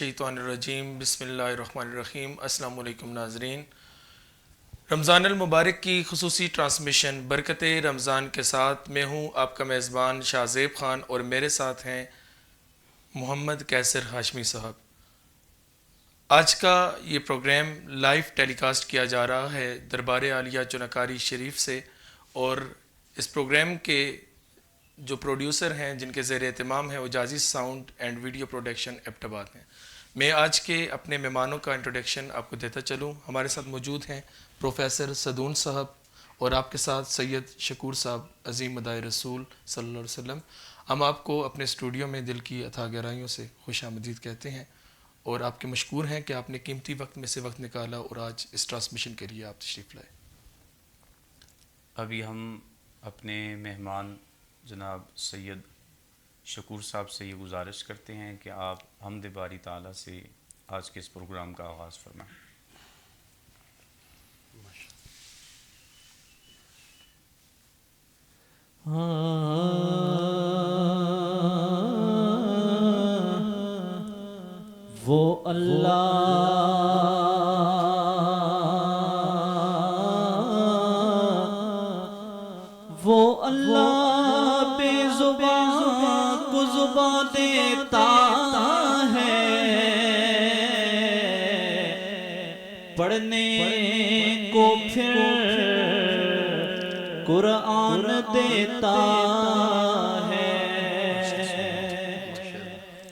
شیطان الرجیم بسم اللہ الرحمن الرحیم السلام علیکم ناظرین. رمضان المبارک کی خصوصی ٹرانسمیشن برکت رمضان کے ساتھ میں ہوں آپ کا میزبان شاہ زیب خان اور میرے ساتھ ہیں محمد کیسر ہاشمی صاحب. آج کا یہ پروگرام لائیو ٹیلی کاسٹ کیا جا رہا ہے دربار عالیہ چنکاری شریف سے، اور اس پروگرام کے جو پروڈیوسر ہیں جن کے زیر اہتمام ہے وہ Jazi sound and video production Abbottabad ہیں. میں آج کے اپنے مہمانوں کا انٹروڈکشن آپ کو دیتا چلوں. ہمارے ساتھ موجود ہیں پروفیسر صدون صاحب اور آپ کے ساتھ سید شکور صاحب، عظیم مداح رسول صلی اللہ علیہ وسلم. ہم آپ کو اپنے اسٹوڈیو میں دل کی اتھا گہرائیوں سے خوش آمدید کہتے ہیں اور آپ کے مشکور ہیں کہ آپ نے قیمتی وقت میں سے وقت نکالا اور آج اس ٹرانسمیشن کے لیے آپ تشریف لائے. ابھی ہم اپنے مہمان جناب سید شکور صاحب سے یہ گزارش کرتے ہیں کہ آپ حمد باری تعالیٰ سے آج کے اس پروگرام کا آغاز فرمائیں. وہ اللہ بے زبان کو زبان دیتا ہے، پڑھنے کو پھر قرآن دیتا ہے،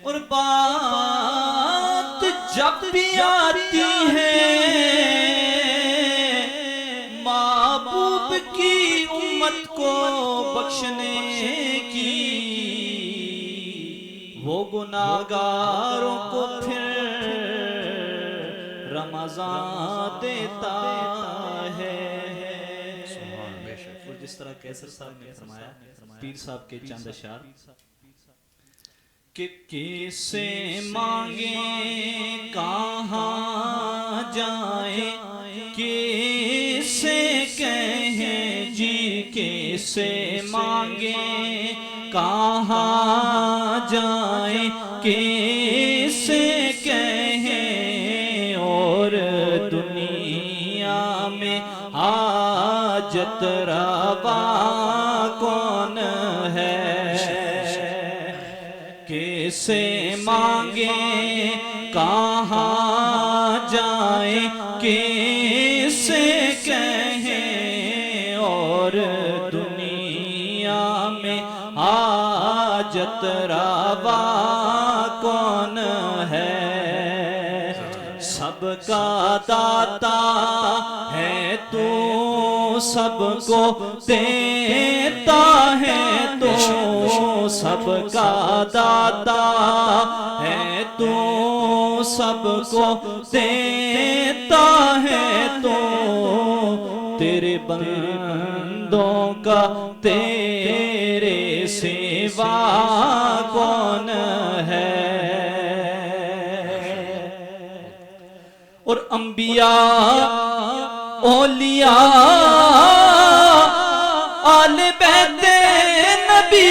اور بات جب بھی آتی ہے محبوب کی امت کو بخشنے کی، وہ گناہگاروں کو پھر رمضان دیتا ہے. اور جس طرح کیسر صاحب نے فرمایا، پیر صاحب کے چند اشعار کہ کیسے مانگیں کہاں جائیں، کیسے کہیں جی کیسے مانگیں کہاں جائیں، کیسے کہیں اور دنیا میں حاجت روا کون ہے. کیسے مانگیں کہاں جائیں، کیسے کہیں اور دنیا میں حاجت روا کون ہے. سب کا داتا ہے تو سب کو دیتا ہے، تو سب کا داتا ہے تو سب کو دیتا ہے، تو تیرے بندوں کا تیرے سوا کون ہے. اور انبیاء اولیاء آل بیت نبی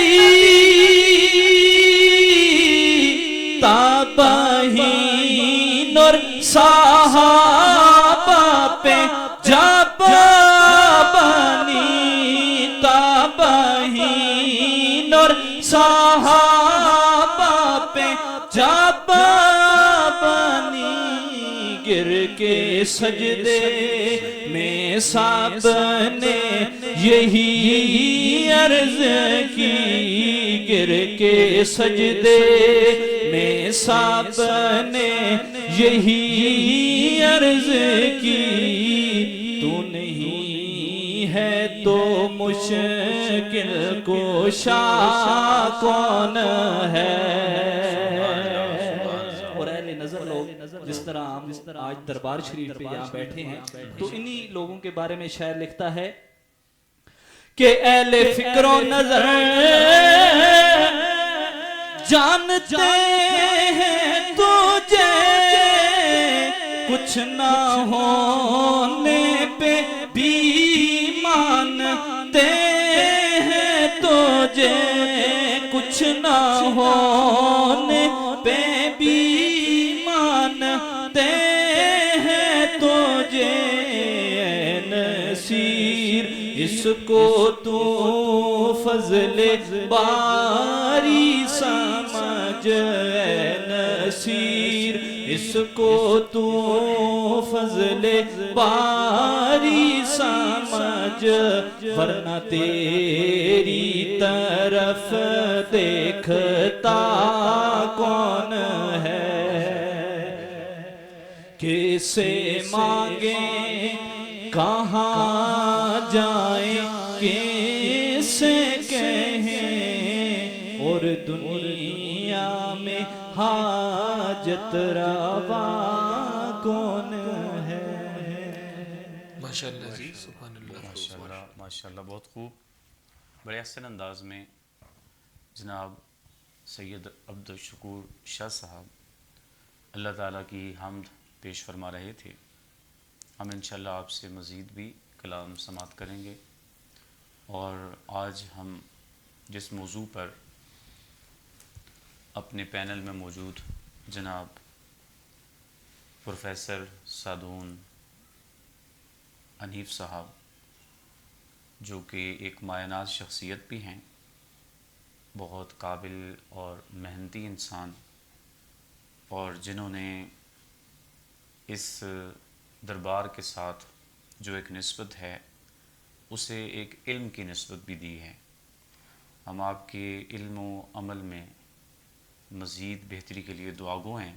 تابعین اور صحابہ پہ جب بنی، تابعین اور صحابہ پہ جب بنی، گر کے سجدے میں سب نے یہی عرض کی، گر کے سجدے میں سب نے یہی عرض کی، تو نہیں ہے تو مشکل کشا کون ہے. جس طرح ہم آج دربار شریف پہ یہاں بیٹھے ہیں تو انہی لوگوں کے بارے میں شاعر لکھتا ہے کہ اہل فکر و نظر جانتے ہیں تجھے، کچھ نہ ہونے پہ بھی مانتے ہیں تجھے، کچھ نہ ہونے پہ بھی اس کو تو فضل باری سمجھ اے نصیر، اس کو تو فضل باری سمجھ، ورنہ تیری طرف دیکھتا کون ہے، کسے مانگیں کہاں جائیں کسے کہیں، اور دنیا میں حاجت روا کون ہے۔ ماشاءاللہ جی، سبحان اللہ۔ ماشاءاللہ ماشاءاللہ، بہت خوب، بڑے احسن انداز میں جناب سید عبدالشکور شاہ صاحب اللہ تعالیٰ کی حمد پیش فرما رہے تھے۔ ہم انشاءاللہ آپ سے مزید بھی کلام سماعت کریں گے، اور آج ہم جس موضوع پر اپنے پینل میں موجود جناب پروفیسر سعدون حنیف صاحب، جو کہ ایک مایہ ناز شخصیت بھی ہیں، بہت قابل اور محنتی انسان، اور جنہوں نے اس دربار کے ساتھ جو ایک نسبت ہے اسے ایک علم کی نسبت بھی دی ہے۔ ہم آپ کے علم و عمل میں مزید بہتری کے لیے دعاگو ہیں۔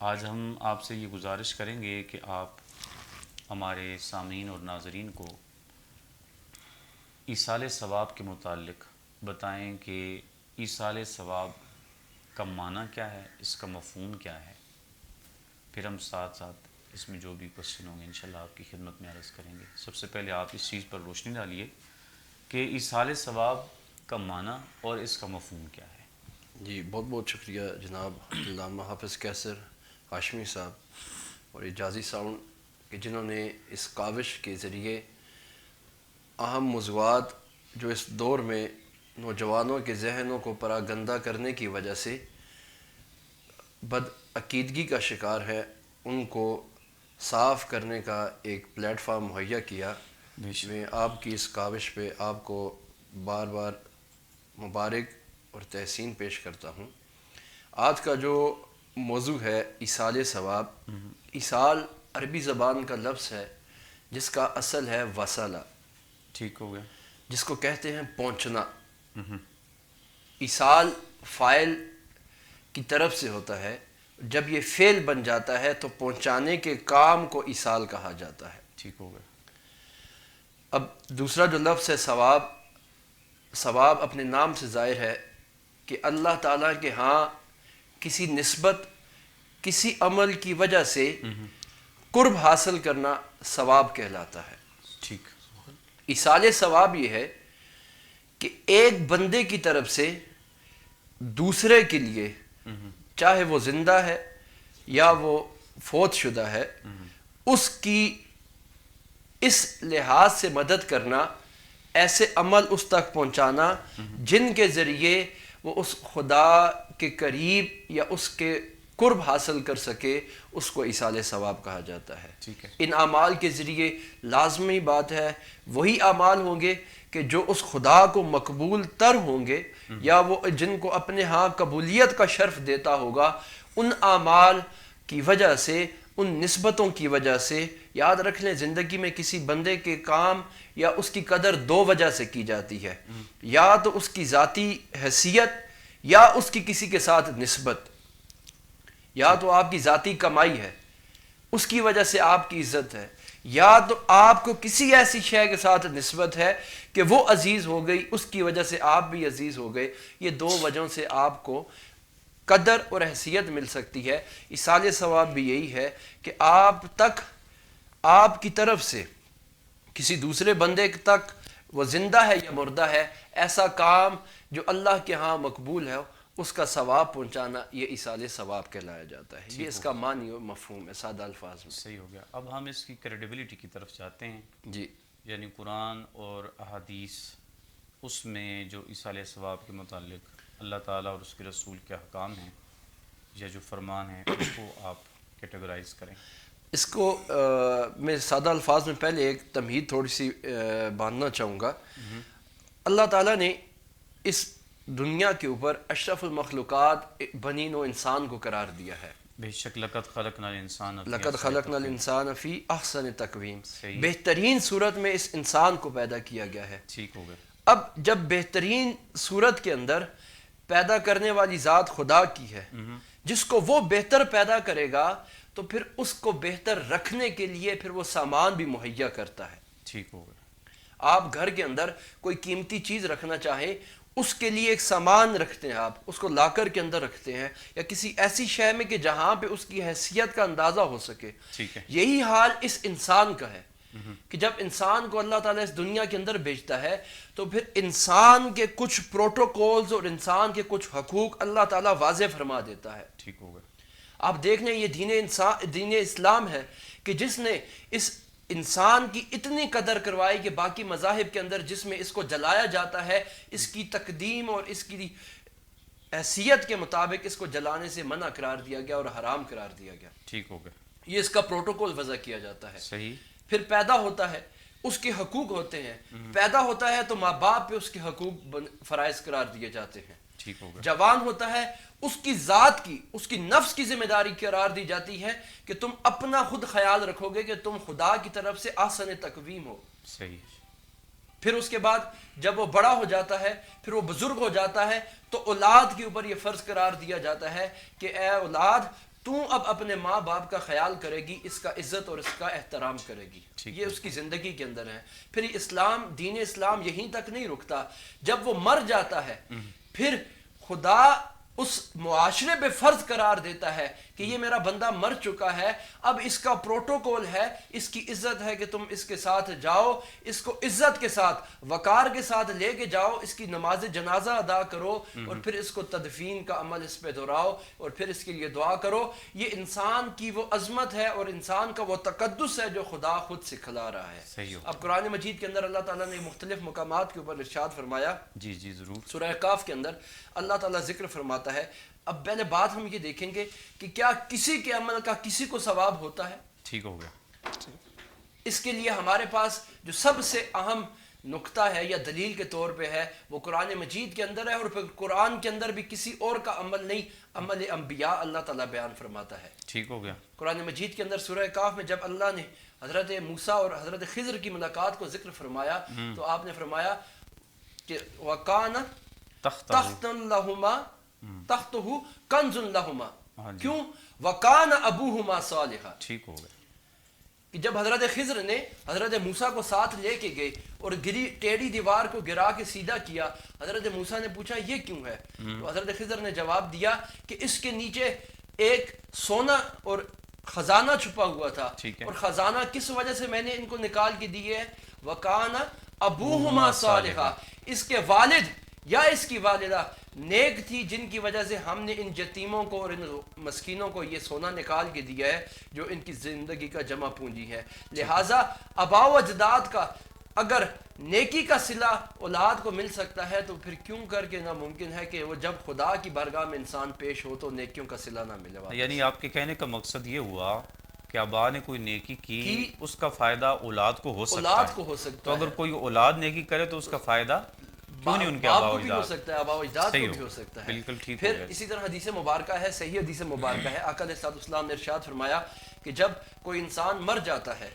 آج ہم آپ سے یہ گزارش کریں گے کہ آپ ہمارے سامعین اور ناظرین کو ایصال ثواب کے متعلق بتائیں کہ ایصال ثواب کا معنی کیا ہے، اس کا مفہوم کیا ہے، پھر ہم ساتھ ساتھ اس میں جو بھی کوشچن ہوں گے انشاءاللہ آپ کی خدمت میں عرض کریں گے۔ سب سے پہلے آپ اس چیز پر روشنی ڈالیے کہ ایصال ثواب کا معنی اور اس کا مفہوم کیا ہے۔ جی بہت بہت شکریہ جناب علامہ حافظ کیسر ہاشمی صاحب اور اعجازی ساؤنڈ کہ جنہوں نے اس کاوش کے ذریعے اہم موضوعات جو اس دور میں نوجوانوں کے ذہنوں کو پراگندہ کرنے کی وجہ سے بد عقیدگی کا شکار ہے، ان کو صاف کرنے کا ایک پلیٹ فارم مہیا کیا۔ میں آپ کی اس کاوش پہ آپ کو بار بار مبارک اور تحسین پیش کرتا ہوں۔ آج کا جو موضوع ہے ایصال ثواب، ایصال عربی زبان کا لفظ ہے جس کا اصل ہے وصلہ، ٹھیک ہو گیا، جس کو کہتے ہیں پہنچنا۔ ایصال فاعل کی طرف سے ہوتا ہے، جب یہ فعل بن جاتا ہے تو پہنچانے کے کام کو ایصال کہا جاتا ہے۔ ٹھیک ہو گیا۔ اب دوسرا جو لفظ ہے ثواب، ثواب اپنے نام سے ظاہر ہے کہ اللہ تعالیٰ کے ہاں کسی نسبت، کسی عمل کی وجہ سے قرب حاصل کرنا ثواب کہلاتا ہے۔ ٹھیک۔ ایصال ثواب یہ ہے کہ ایک بندے کی طرف سے دوسرے کے لیے، چاہے وہ زندہ ہے یا وہ فوت شدہ ہے، اس کی اس لحاظ سے مدد کرنا، ایسے عمل اس تک پہنچانا جن کے ذریعے وہ اس خدا کے قریب یا اس کے قرب حاصل کر سکے، اس کو ایصال ثواب کہا جاتا ہے۔ ٹھیک ہے۔ ان اعمال کے ذریعے لازمی بات ہے وہی اعمال ہوں گے کہ جو اس خدا کو مقبول تر ہوں گے، یا وہ جن کو اپنے ہاں قبولیت کا شرف دیتا ہوگا۔ ان اعمال کی وجہ سے، ان نسبتوں کی وجہ سے، یاد رکھ لیں زندگی میں کسی بندے کے کام یا اس کی قدر دو وجہ سے کی جاتی ہے، یا تو اس کی ذاتی حیثیت یا اس کی کسی کے ساتھ نسبت۔ یا تو آپ کی ذاتی کمائی ہے، اس کی وجہ سے آپ کی عزت ہے، یا تو آپ کو کسی ایسی شے کے ساتھ نسبت ہے کہ وہ عزیز ہو گئی، اس کی وجہ سے آپ بھی عزیز ہو گئے۔ یہ دو وجہوں سے آپ کو قدر اور حیثیت مل سکتی ہے۔ ایصال ثواب بھی یہی ہے کہ آپ تک، آپ کی طرف سے کسی دوسرے بندے تک، وہ زندہ ہے یا مردہ ہے، ایسا کام جو اللہ کے ہاں مقبول ہے، اس کا ثواب پہنچانا، یہ ایصال ثواب کہلایا جاتا ہے۔ یہ اس کا معنی و مفہوم ہے سادہ الفاظ میں۔ صحیح ہو گیا۔ اب ہم اس کی کریڈیبلٹی کی طرف جاتے ہیں۔ جی یعنی قرآن اور احادیث، اس میں جو ایصال ثواب کے متعلق اللہ تعالیٰ اور اس کے رسول کے احکام ہیں یا جو فرمان ہیں، اس کو آپ کیٹیگرائز کریں۔ اس کو میں سادہ الفاظ میں پہلے ایک تمہید تھوڑی سی باندھنا چاہوں گا. اللہ تعالیٰ نے اس دنیا کے اوپر اشرف المخلوقات بنی نوع انسان کو قرار دیا ہے. بے شک لقد خلقنا الانسان لقد خلقنا الانسان فی احسن تقویم. صحیح. بہترین صورت میں اس انسان کو پیدا کیا گیا ہے. ٹھیک ہو گیا. اب جب بہترین صورت کے اندر پیدا کرنے والی ذات خدا کی ہے، جس کو وہ بہتر پیدا کرے گا تو پھر اس کو بہتر رکھنے کے لیے پھر وہ سامان بھی مہیا کرتا ہے. ٹھیک ہو گیا. آپ گھر کے اندر کوئی قیمتی چیز رکھنا چاہیں، اس کے لیے ایک سامان رکھتے ہیں، آپ اس کو لاکر کے اندر رکھتے ہیں یا کسی ایسی شے میں کہ جہاں پہ اس کی حیثیت کا اندازہ ہو سکے. ٹھیک ہے. یہی حال اس انسان کا ہے کہ جب انسان کو اللہ تعالیٰ اس دنیا کے اندر بھیجتا ہے تو پھر انسان کے کچھ پروٹوکولز اور انسان کے کچھ حقوق اللہ تعالیٰ واضح فرما دیتا ہے. ٹھیک ہو گیا. آپ دیکھ لیں یہ دین اسلام ہے کہ جس نے اس انسان کی اتنی قدر کروائی کہ باقی مذاہب کے اندر جس میں اس کو جلایا جاتا ہے، اس کی تقدیم اور اس کی حیثیت کے مطابق اس کو جلانے سے منع قرار دیا گیا اور حرام قرار دیا گیا. ٹھیک ہو گیا. یہ اس کا پروٹوکول وضع کیا جاتا ہے. صحیح. پھر پیدا ہوتا ہے، اس کے حقوق ہوتے ہیں. پیدا ہوتا ہے تو ماں باپ پہ اس کے حقوق فرائض قرار دیے جاتے ہیں. ٹھیک ہو گیا. جوان ہوتا ہے، اس کی ذات کی، اس کی نفس کی ذمہ داری قرار دی جاتی ہے کہ تم اپنا خود خیال رکھو گے کہ تم خدا کی طرف سے احسن تقویم ہو. صحیح. پھر اس کے بعد جب وہ بڑا ہو جاتا ہے، پھر وہ بزرگ ہو جاتا ہے تو اولاد کے اوپر یہ فرض قرار دیا جاتا ہے کہ اے اولاد تو اب اپنے ماں باپ کا خیال کرے گی، اس کا عزت اور اس کا احترام کرے گی. یہ اس کی زندگی کے اندر ہے. پھر اسلام، دین اسلام یہیں تک نہیں رکتا. جب وہ مر جاتا ہے پھر خدا اس معاشرے پہ فرض قرار دیتا ہے کہ یہ میرا بندہ مر چکا ہے، اب اس کا پروٹوکول ہے، اس کی عزت ہے کہ تم اس کے ساتھ جاؤ، اس کو عزت کے ساتھ وقار کے ساتھ لے کے جاؤ، اس کی نماز جنازہ ادا کرو اور پھر اس کو تدفین کا عمل اس پہ دہراؤ اور پھر اس کے لیے دعا کرو. یہ انسان کی وہ عظمت ہے اور انسان کا وہ تقدس ہے جو خدا خود سکھلا رہا ہے. صحیح ہو. اب قرآن مجید کے اندر اللہ تعالیٰ نے مختلف مقامات کے اوپر ارشاد فرمایا. جی جی ضرور. سورہ کاف کے اندر اللہ تعالیٰ ذکر فرماتا ہے. اب پہلے بات ہم یہ دیکھیں گے کہ کیا کسی کے عمل کا کسی کو ثواب ہوتا ہے. ٹھیک ہو گیا. اس کے لیے ہمارے پاس جو سب سے اہم نقطہ ہے یا دلیل کے طور پہ ہے وہ قرآن مجید کے اندر ہے، اور پھر قرآن کے اندر بھی کسی اور کا عمل نہیں، عمل انبیاء اللہ تعالیٰ بیان فرماتا ہے. ٹھیک ہو گیا. قرآن مجید کے اندر سورہ کاف میں جب اللہ نے حضرت موسیٰ اور حضرت خضر کی ملاقات کو ذکر فرمایا تو آپ نے فرمایا کہ وَقَانَ تَخْتًا لَهُمَا تَخْتُهُ كَنْزٌ لَهُمَا. کیوں؟ وَقَانَ أَبُوهُمَا صَالِحًا. ٹھیک ہو گیا. کہ جب حضرت خضر نے حضرت موسیٰ کو ساتھ لے کے گئے اور گری ٹیڑھی دیوار کو گرا کے سیدھا کیا، حضرت موسیٰ نے پوچھا یہ کیوں ہے؟ تو حضرت خضر نے جواب دیا کہ اس کے نیچے ایک سونا اور خزانہ چھپا ہوا تھا، اور خزانہ کس وجہ سے میں نے ان کو نکال کے دیے ہے؟ وَقَانَ أَبُوهُمَا صَالِحًا. اس کے والد یا اس کی والدہ نیک تھی جن کی وجہ سے ہم نے ان یتیموں کو اور ان مسکینوں کو یہ سونا نکال کے دیا ہے جو ان کی زندگی کا جمع پونجی ہے. لہٰذا آباء و اجداد کا اگر نیکی کا صلہ اولاد کو مل سکتا ہے تو پھر کیوں کر کے ناممکن ہے کہ وہ جب خدا کی بارگاہ میں انسان پیش ہو تو نیکیوں کا صلہ نہ ملے. یعنی آپ کے کہنے کا مقصد یہ ہوا کہ آبا نے کوئی نیکی کی اس کا فائدہ اولاد کو ہو سکتا ہے. تو اگر کوئی اولاد نیکی کرے تو اس کا فائدہ کیوں نہیں ان کے آبا و اجداد ہو سکتا ہے، آبا و اجداد کو بھی ہو سکتا ہے. بالکل ٹھیک. پھر اسی طرح حدیث مبارکہ ہے، صحیح حدیث مبارکہ ہے، آقا علیہ الصلوۃ والسلام نے ارشاد فرمایا کہ جب کوئی انسان مر جاتا ہے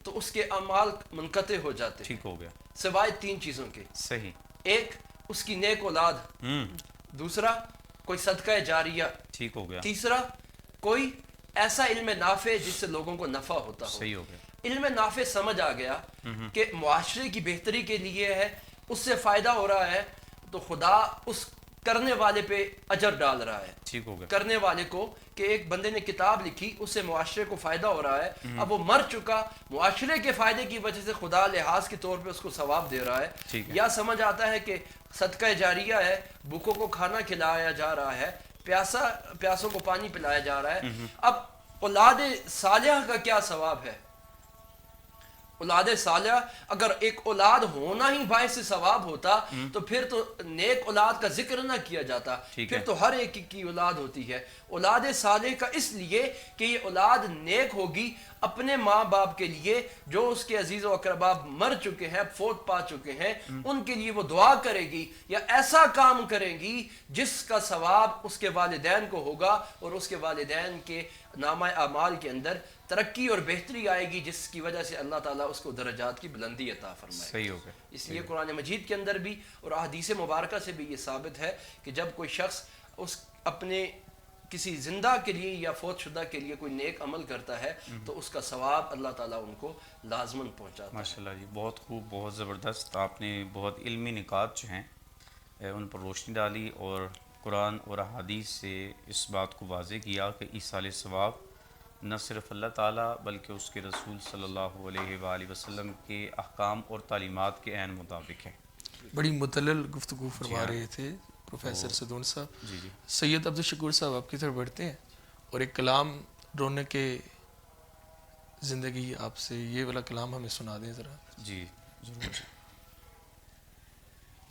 تو اس کے اعمال منقطع ہو جاتے ہیں. ٹھیک ہو گیا. سوائے تین چیزوں کے. صحیح. ایک اس کی نیک اولاد، دوسرا کوئی صدقہ جاریہ، ٹھیک ہو گیا. تیسرا کوئی ایسا علم نافع جس سے لوگوں کو نفع ہوتا ہو. صحیح ہو گیا. علم نافع سمجھ آ گیا کہ معاشرے کی بہتری کے لیے ہے، اس سے فائدہ ہو رہا ہے تو خدا اس کرنے والے پہ اجر ڈال رہا ہے. ٹھیک ہو گیا. کرنے والے کو کہ ایک بندے نے کتاب لکھی، اس سے معاشرے کو فائدہ ہو رہا ہے، اب وہ مر چکا، معاشرے کے فائدے کی وجہ سے خدا لحاظ کے طور پہ اس کو ثواب دے رہا ہے. یا سمجھ آتا ہے کہ صدقہ جاریہ ہے، بھوکوں کو کھانا کھلایا جا رہا ہے، پیاسوں کو پانی پلایا جا رہا ہے. اب اولاد صالحہ کا کیا ثواب ہے؟ اولاد صالحہ، اگر ایک اولاد ہونا ہی باعث ثواب ہوتا تو پھر تو نیک اولاد کا ذکر نہ کیا جاتا، پھر تو ہر ایک کی اولاد ہوتی ہے۔ اولاد صالح کا اس لیے کہ یہ اولاد نیک ہوگی اپنے ماں باپ کے لیے، جو اس کے عزیز و اقربا مر چکے ہیں، فوت پا چکے ہیں، ان کے لیے وہ دعا کرے گی یا ایسا کام کرے گی جس کا ثواب اس کے والدین کو ہوگا اور اس کے والدین کے نامہ اعمال کے اندر ترقی اور بہتری آئے گی، جس کی وجہ سے اللہ تعالیٰ اس کو درجات کی بلندی عطا فرمائے۔ صحیح ہو گیا۔ اس لیے قرآن مجید کے اندر بھی اور احادیث مبارکہ سے بھی یہ ثابت ہے کہ جب کوئی شخص اس اپنے کسی زندہ کے لیے یا فوت شدہ کے لیے کوئی نیک عمل کرتا ہے تو اس کا ثواب اللہ تعالیٰ ان کو لازماً پہنچاتا ہے۔ ماشاءاللہ جی، بہت خوب، بہت زبردست، آپ نے بہت علمی نکات جو ہیں ان پر روشنی ڈالی اور قرآن اور احادیث سے اس بات کو واضح کیا کہ ایصال ثواب نہ صرف اللہ تعالیٰ بلکہ اس کے رسول صلی اللہ علیہ وآلہ وسلم کے احکام اور تعلیمات کے عین مطابق ہے۔ بڑی مدلل گفتگو فرما رہے تھے پروفیسر صدون صاحب۔ جی جی سید عبدالشکور صاحب آپ کی طرف بڑھتے ہیں اور ایک کلام رونق زندگی آپ سے یہ والا کلام ہمیں سنا دیں ذرا۔ جی ضرور۔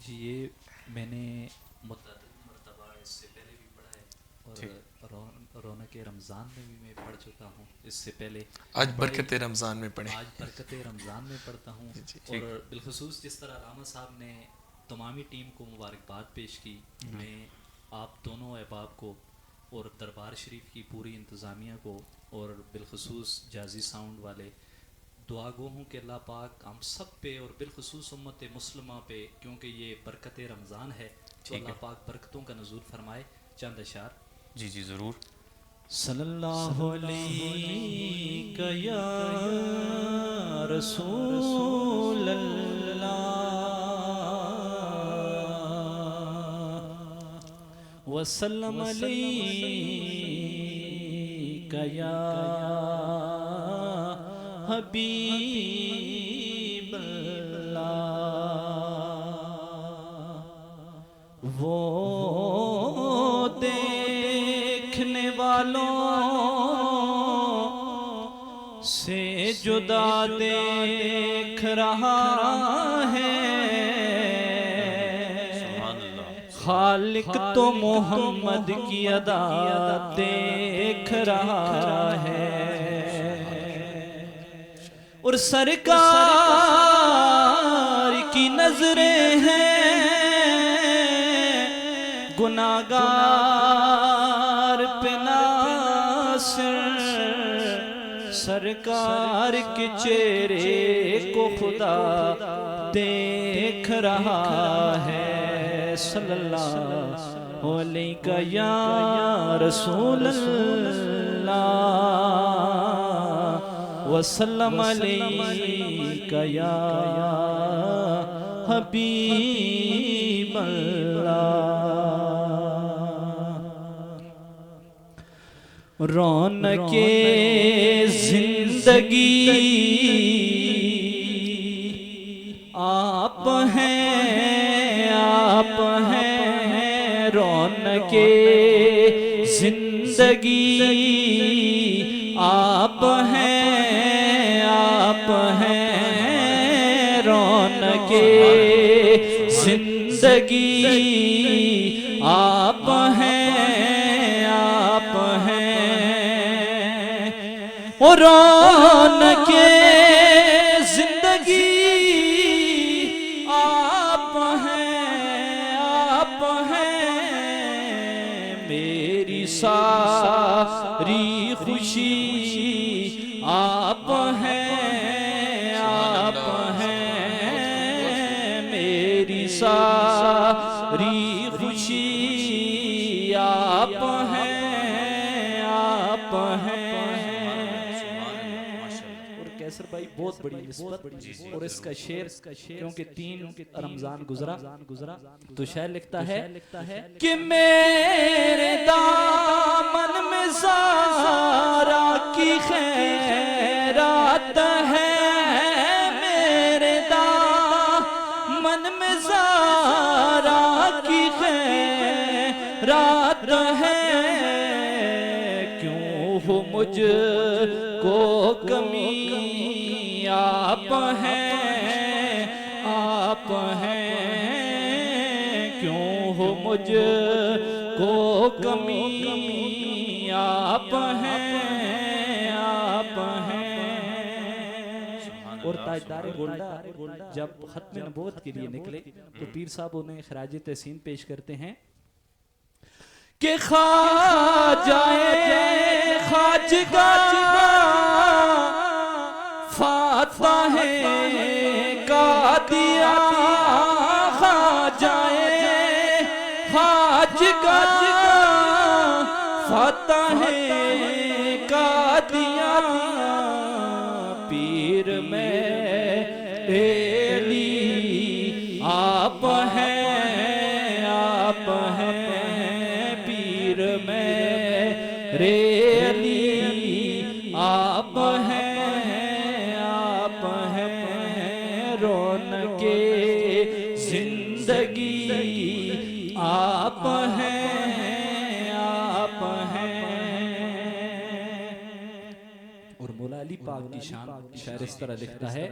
جی یہ میں نے متعدد مرتبہ اس سے پہلے بھی پڑھا ہے اور رونق رمضان میں بھی میں پڑھ چکا ہوں اس سے پہلے۔ آج برکت رمضان میں پڑھیں۔ آج برکت رمضان میں پڑھتا ہوں، اور بالخصوص جس طرح راما صاحب نے تمامی ٹیم کو مبارکباد پیش کی، میں آپ دونوں احباب کو اور دربار شریف کی پوری انتظامیہ کو اور بالخصوص جازی ساؤنڈ والے دعا گو ہوں کہ اللہ پاک ہم سب پہ اور بالخصوص امت مسلمہ پہ، کیونکہ یہ برکت رمضان ہے، تو اللہ پاک برکتوں کا نزول فرمائے۔ چند اشعار۔ جی جی ضرور۔ صلی اللہ علیہ یا رسول اللہ وسلم علیہ یا حبیب اللہ۔ وہ دیکھنے والوں سے جدا دیکھ رہا ہے، خالق تو محمد کی ادا دیکھ رہا ہے، اور سرکار کی نظریں ہیں گناہگار پہ ناصر، سرکار کے چہرے کو خدا دیکھ رہا ہے۔ صلی اللہ علیہ یا رسول اللہ وسلم علیہ یا حبیب اللہ۔ رونق زندگی آپ ہیں، آپ ہیں رونق زندگی، آپ ہیں، آپ ہیں رونق زندگی، آپ ہیں، آپ ہیں رونق زندگی، آپ ہیں میری ساری خوشی، آپ ہیں، آپ ہیں میری ساری خوشی، آپ ہیں، آپ ہیں۔ اور کیسر بھائی بہت بڑی نسبت، اور اس کا شعر کیونکہ 3 رمضان گزرا تو شاعر لکھتا ہے کہ میرے دامن میں زارا کی خیرات ہے، میرے دامن میں زارا کی خیرات ہے، کیوں ہو مجھ کو کمی آپ ہیں، آپ ہیں، کیوں ہو مجھ کو کمی آپ ہیں، آپ ہیں۔ اور تاجدار گولڈا جب ختم نبوت کے لیے نکلے تو پیر صاحب انہیں خراج تحسین پیش کرتے ہیں کہ خواجہ خواجگاہ فاتح قادیہ، خواجہ خواجگاہ فاتح قادیہ، پیر میری آپ ہیں، آپ ہیں، پیر میرے آپ ہیں، آپ ہیں، رونق زندگی آپ ہیں، آپ ہیں۔ اور مولا علی پاک کی شان شاعر اس طرح لکھتا ہے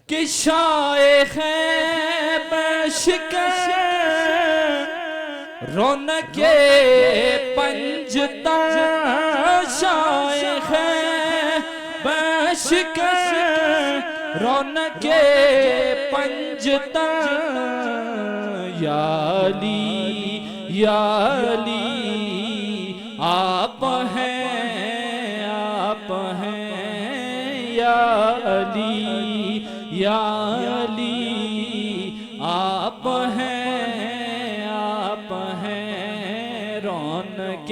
کہ شائخ بشکر رونق پنجتن، شائخ بشکر رونق پنجتن، یا علی یا علی آپ ہیں، آپ ہیں، یا علی یا علی آپ ہیں، آپ ہیں، رونق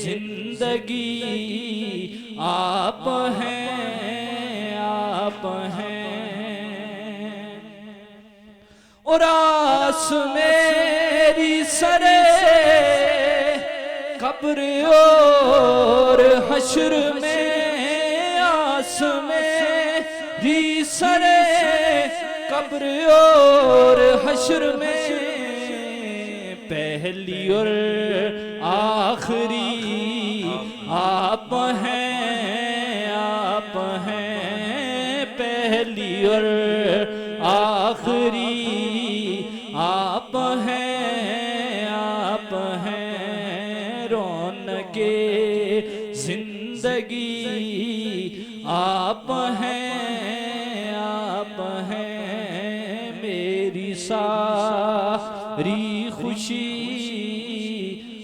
زندگی آپ ہیں، آپ ہیں۔ اور آس میری سرے قبر اور حشر میں، آس میری سرے قبر اور حشر میں، پہلی اور آخری آپ ہیں، آپ ہیں، پہلی اور آخری آپ ہیں، آپ ہیں، رونق زندگی آپ ہیں، آپ ہیں، میری ساری خوشی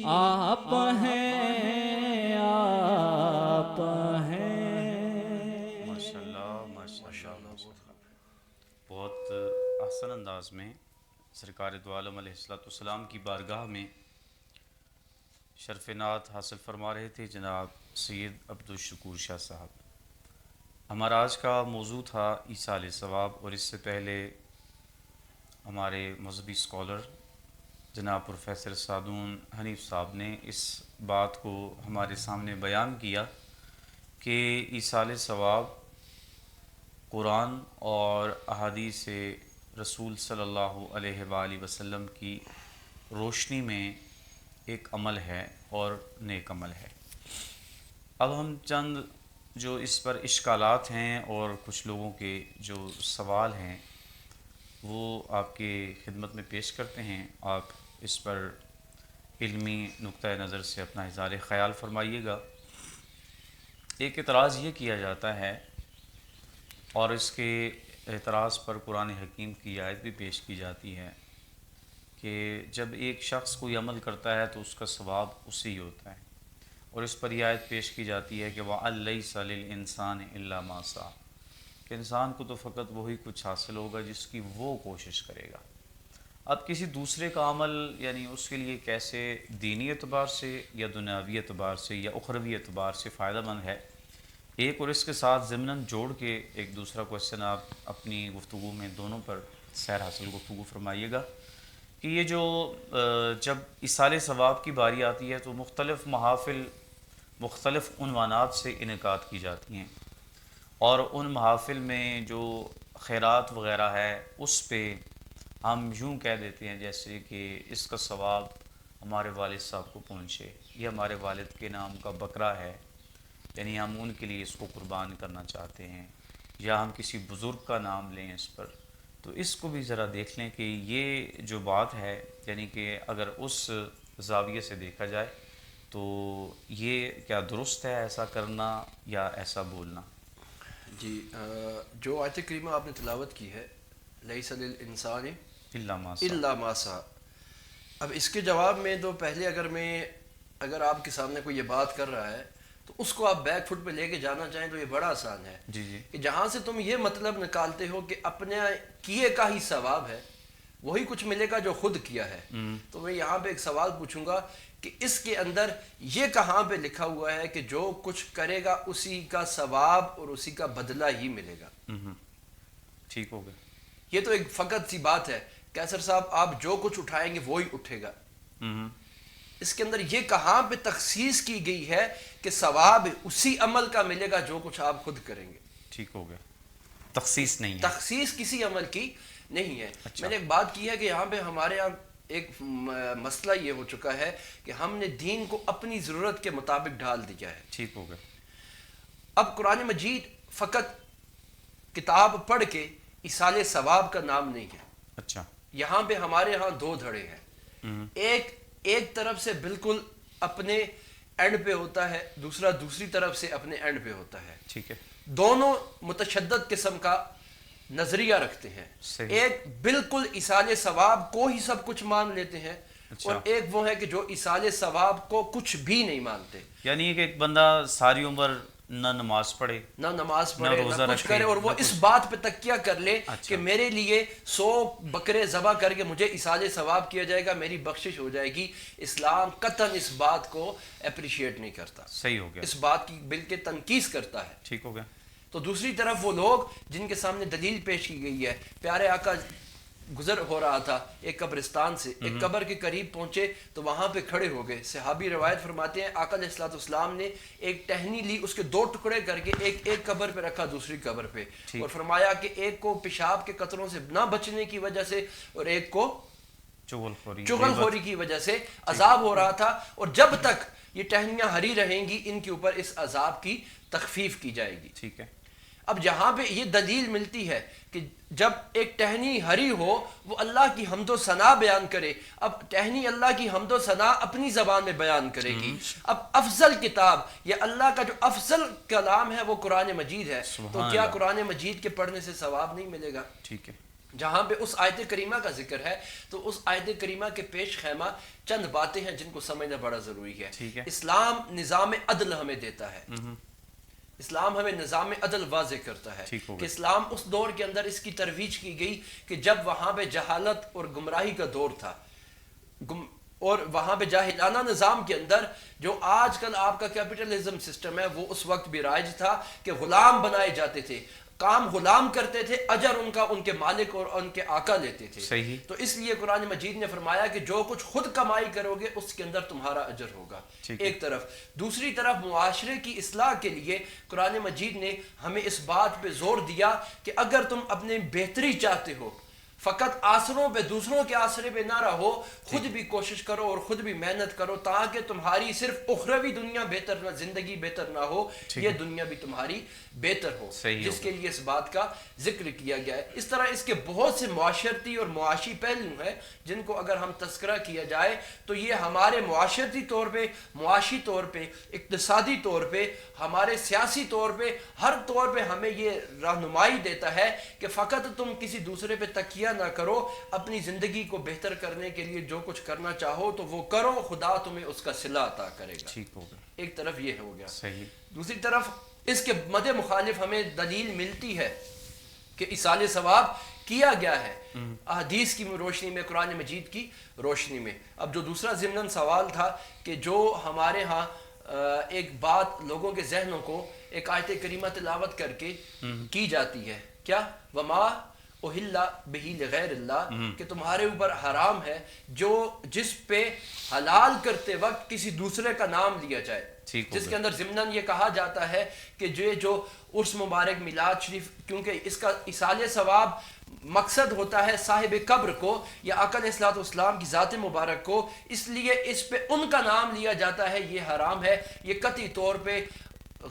آپ ہیں، آپ ہیں۔ ماشاءاللہ ماشاءاللہ، بہت احسن انداز میں سرکار دو عالم علیہ السلام کی بارگاہ میں شرف نعت حاصل فرما رہے تھے جناب سید عبدالشکور شاہ صاحب۔ ہمارا آج کا موضوع تھا ایصال ثواب، اور اس سے پہلے ہمارے مذہبی اسکالر جناب پروفیسر سعدون حنیف صاحب نے اس بات کو ہمارے سامنے بیان کیا کہ ایصال ثواب قرآن اور احادیث رسول صلی اللہ علیہ وآلہ وسلم کی روشنی میں ایک عمل ہے اور نیک عمل ہے۔ اب ہم چند جو اس پر اشکالات ہیں اور کچھ لوگوں کے جو سوال ہیں وہ آپ کے خدمت میں پیش کرتے ہیں، آپ اس پر علمی نقطہ نظر سے اپنا اظہار خیال فرمائیے گا۔ ایک اعتراض یہ کیا جاتا ہے، اور اس کے اعتراض پر قرآن حکیم کی آیت بھی پیش کی جاتی ہے کہ جب ایک شخص کوئی عمل کرتا ہے تو اس کا ثواب اسی ہوتا ہے، اور اس پر یہ آیت پیش کی جاتی ہے کہ وَأَن لَيْسَ لِلْإِنسَانِ إِلَّا مَا سَعَى، کہ انسان کو تو فقط وہی کچھ حاصل ہوگا جس کی وہ کوشش کرے گا۔ اب کسی دوسرے کا عمل یعنی اس کے لیے کیسے دینی اعتبار سے یا دنیاوی اعتبار سے یا اخروی اعتبار سے فائدہ مند ہے، ایک اور اس کے ساتھ ضمناً جوڑ کے ایک دوسرا کوشچن آپ اپنی گفتگو میں دونوں پر سیر حاصل گفتگو فرمائیے گا کہ یہ جو جب ایصال ثواب کی باری آتی ہے تو مختلف محافل مختلف عنوانات سے انعقاد کی جاتی ہیں، اور ان محافل میں جو خیرات وغیرہ ہے اس پہ ہم یوں کہہ دیتے ہیں جیسے کہ اس کا ثواب ہمارے والد صاحب کو پہنچے، یہ ہمارے والد کے نام کا بکرا ہے، یعنی ہم ان کے لیے اس کو قربان کرنا چاہتے ہیں، یا ہم کسی بزرگ کا نام لیں اس پر، تو اس کو بھی ذرا دیکھ لیں کہ یہ جو بات ہے، یعنی کہ اگر اس زاویے سے دیکھا جائے تو یہ کیا درست ہے ایسا کرنا یا ایسا بولنا؟ جی جو آیت کریمہ آپ نے تلاوت کی ہے، لیس للانسان الا ما سعی، الا ما سعی، اب اس کے جواب میں تو پہلے اگر آپ کے سامنے کوئی یہ بات کر رہا ہے تو اس کو آپ بیک فٹ پہ لے کے جانا چاہیں تو یہ بڑا آسان ہے جی جی کہ جہاں سے تم یہ مطلب نکالتے ہو کہ اپنے کیے کا ہی ثواب ہے، وہی کچھ ملے گا جو خود کیا ہے، تو میں یہاں پہ ایک سوال پوچھوں گا کہ اس کے اندر یہ کہاں پہ لکھا ہوا ہے کہ جو کچھ کرے گا اسی کا ثواب اور اسی کا بدلہ ہی ملے گا؟ ٹھیک ہو گیا. یہ تو ایک فقط سی بات ہے، کیسر صاحب آپ جو کچھ اٹھائیں گے وہی اٹھے گا. اس کے اندر یہ کہاں پہ تخصیص کی گئی ہے کہ ثواب اسی عمل کا ملے گا جو کچھ آپ خود کریں گے؟ ٹھیک ہو گیا، تخصیص نہیں ہے، تخصیص کسی عمل کی نہیں ہے. اچھا. میں نے ایک بات کی ہے کہ یہاں پہ ہمارے یہاں ایک مسئلہ یہ ہو چکا ہے کہ ہم نے دین کو اپنی ضرورت کے مطابق ڈھال دیا ہے. ٹھیک ہو گیا. اب قرآن مجید فقط کتاب پڑھ کے ایصال ثواب کا نام نہیں ہے. اچھا. یہاں پہ ہمارے ہاں دو دھڑے ہیں، ایک طرف سے بالکل اپنے اینڈ پہ ہوتا ہے، دوسرا دوسری طرف سے اپنے اینڈ پہ ہوتا ہے. ٹھیک ہے. دونوں متشدد قسم کا نظریہ رکھتے ہیں. ایک بالکل ایصال ثواب کو ہی سب کچھ مان لیتے ہیں، اور ایک وہ ہے کہ جو ایصال ثواب کو کچھ بھی نہیں مانتے. یعنی کہ ایک بندہ ساری عمر نہ نماز پڑھے، نہ نماز پڑھے، روزہ نہ کچھ رکھے، کرے، اور وہ اس بات پہ تکیہ کر لے کہ میرے لیے 100 بکرے ذبح کر کے مجھے ایصال ثواب کیا جائے گا، میری بخشش ہو جائے گی. اسلام قطعاً اس بات کو اپریشیٹ نہیں کرتا. صحیح ہو گیا. اس بات کی بلکہ تنقید کرتا ہے. ٹھیک ہو گیا. تو دوسری طرف وہ لوگ جن کے سامنے دلیل پیش کی گئی ہے، پیارے آقا گزر ہو رہا تھا ایک قبرستان سے، ایک قبر کے قریب پہنچے تو وہاں پہ کھڑے ہو گئے. صحابی روایت فرماتے ہیں آقا علیہ الصلوۃ والسلام نے ایک ٹہنی لی، اس کے 2 ٹکڑے کر کے ایک قبر پہ رکھا، دوسری قبر پہ، اور فرمایا کہ ایک کو پیشاب کے قطروں سے نہ بچنے کی وجہ سے اور ایک کو چغل خوری کی وجہ سے عذاب ہو رہا تھا، اور جب تک یہ ٹہنیاں ہری رہیں گی ان کے اوپر اس عذاب کی تخفیف کی جائے گی. ٹھیک ہے. اب جہاں پہ یہ دلیل ملتی ہے کہ جب ایک ٹہنی ہری ہو وہ اللہ کی حمد و ثنا بیان کرے، اب ٹہنی اللہ کی حمد و ثنا اپنی زبان میں بیان کرے گی. اب افضل کتاب یا اللہ کا جو افضل کلام ہے وہ قرآن مجید ہے، تو کیا قرآن مجید کے پڑھنے سے ثواب نہیں ملے گا؟ ٹھیک ہے. جہاں پہ اس آیت کریمہ کا ذکر ہے تو اس آیت کریمہ کے پیش خیمہ چند باتیں ہیں جن کو سمجھنا بڑا ضروری ہے. اسلام نظام عدل ہمیں دیتا ہے، اسلام ہمیں نظام عدل واضح کرتا ہے کہ اسلام اس دور کے اندر اس کی ترویج کی گئی کہ جب وہاں پہ جہالت اور گمراہی کا دور تھا، اور وہاں پہ جاہلانہ نظام کے اندر جو آج کل آپ کا کیپٹلزم سسٹم ہے وہ اس وقت بھی رائج تھا کہ غلام بنائے جاتے تھے، کام غلام کرتے تھے، اجر ان کا ان کے مالک اور ان کے آقا لیتے تھے. صحیح. تو اس لیے قرآن مجید نے فرمایا کہ جو کچھ خود کمائی کرو گے اس کے اندر تمہارا اجر ہوگا. ایک طرف. دوسری طرف معاشرے کی اصلاح کے لیے قرآن مجید نے ہمیں اس بات پہ زور دیا کہ اگر تم اپنے بہتری چاہتے ہو، فقط آسروں پہ، دوسروں کے آسرے پہ نہ رہو، خود بھی کوشش کرو اور خود بھی محنت کرو تاکہ تمہاری صرف اخروی دنیا بہتر نہ، زندگی بہتر نہ ہو، یہ دنیا بھی تمہاری بہتر ہو، جس کے لیے اس بات کا ذکر کیا گیا ہے. اس طرح اس کے بہت سے معاشرتی اور معاشی پہلو ہیں جن کو اگر ہم تذکرہ کیا جائے تو یہ ہمارے معاشرتی طور پہ، معاشی طور پہ، اقتصادی طور پہ، ہمارے سیاسی طور پہ، ہر طور پہ ہمیں یہ رہنمائی دیتا ہے کہ فقط تم کسی دوسرے پہ تکیہ نہ کرو، اپنی زندگی کو بہتر کرنے کے لیے جو کچھ کرنا چاہو تو وہ کرو، خدا تمہیں اس کا صلہ عطا کرے گا. ٹھیک ہو گیا. ایک طرف یہ ہو گیا. صحیح. دوسری طرف اس کے مد مخالف ہمیں دلیل ملتی ہے کہ ایصال ثواب کیا گیا ہے احادیث کی روشنی میں، قرآن مجید کی روشنی میں. اب جو دوسرا ضمن سوال تھا کہ جو ہمارے ہاں ایک بات لوگوں کے ذہنوں کو ایک آیت کریمہ تلاوت کر کے کی جاتی ہے، کیا وما اوہلا بہی لغیر اللہ کہ تمہارے اوپر حرام ہے جو جس پہ حلال کرتے وقت کسی دوسرے کا نام لیا جائے، جس کے اندر ضمناً یہ کہا جاتا ہے کہ جو عرس مبارک میلاد شریف، کیونکہ اس کا ایصال ثواب مقصد ہوتا ہے صاحب قبر کو یا آقا علیہ الصلوۃ والسلام کی ذات مبارک کو، اس لیے اس پہ ان کا نام لیا جاتا ہے، یہ حرام ہے، یہ قطعی طور پہ